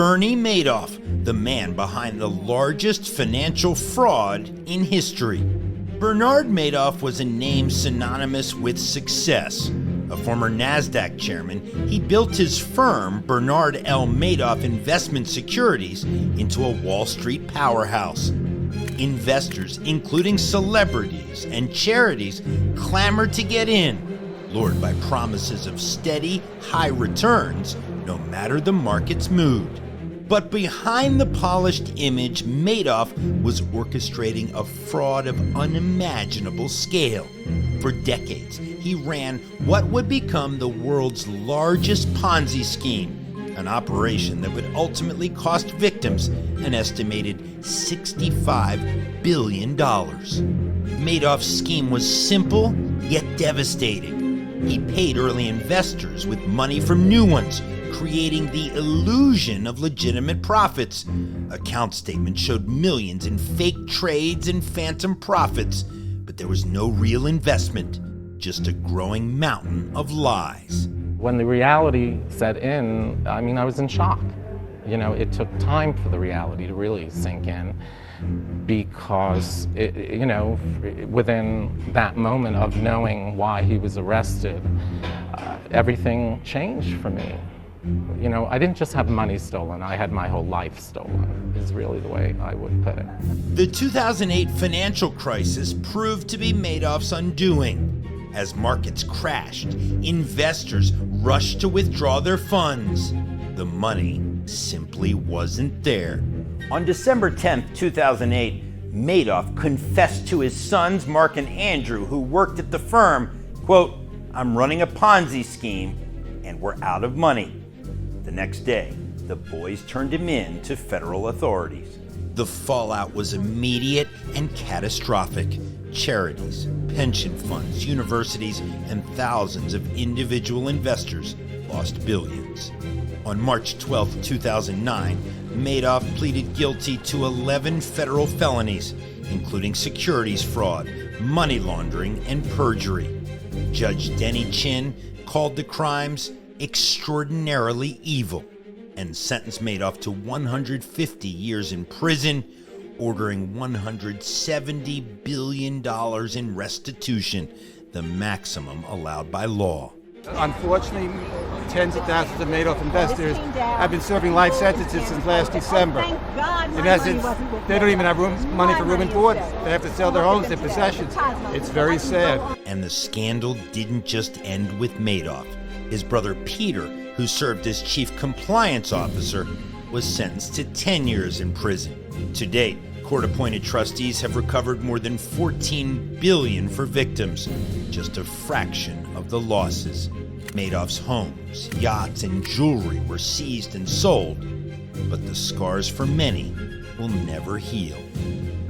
Bernie Madoff, the man behind the largest financial fraud in history. Bernard Madoff was a name synonymous with success. A former NASDAQ chairman, he built his firm, Bernard L. Madoff Investment Securities, into a Wall Street powerhouse. Investors, including celebrities and charities, clamored to get in, lured by promises of steady, high returns, no matter the market's mood. But behind the polished image, Madoff was orchestrating a fraud of unimaginable scale. For decades, he ran what would become the world's largest Ponzi scheme, an operation that would ultimately cost victims an estimated $65 billion. Madoff's scheme was simple, yet devastating. He paid early investors with money from new ones, creating the illusion of legitimate profits. Account statements showed millions in fake trades and phantom profits, but there was no real investment, just a growing mountain of lies. When the reality set in, I was in shock. It took time for the reality to really sink in, because within that moment of knowing why he was arrested, everything changed for me. I didn't just have money stolen, I had my whole life stolen, is really the way I would put it. The 2008 financial crisis proved to be Madoff's undoing. As markets crashed, investors rushed to withdraw their funds. The money simply wasn't there. On December 10th, 2008, Madoff confessed to his sons, Mark and Andrew, who worked at the firm, quote, "I'm running a Ponzi scheme and we're out of money." The next day, the boys turned him in to federal authorities. The fallout was immediate and catastrophic. Charities, pension funds, universities, and thousands of individual investors lost billions. On March 12, 2009, Madoff pleaded guilty to 11 federal felonies, including securities fraud, money laundering, and perjury. Judge Denny Chin called the crimes extraordinarily evil and sentenced Madoff to 150 years in prison, ordering $170 billion in restitution, the maximum allowed by law. Unfortunately, tens of thousands of Madoff investors have been serving life sentences since last December. In essence, they don't even have money for room and board. They have to sell their homes, their possessions. It's very sad. And the scandal didn't just end with Madoff. His brother Peter, who served as chief compliance officer, was sentenced to 10 years in prison. To date, court-appointed trustees have recovered more than $14 billion for victims, just a fraction of the losses. Madoff's homes, yachts, and jewelry were seized and sold, but the scars for many will never heal.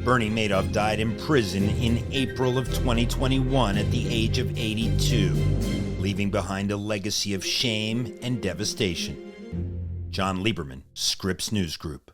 Bernie Madoff died in prison in April of 2021 at the age of 82, leaving behind a legacy of shame and devastation. Jon Leiberman, Scripps News Group.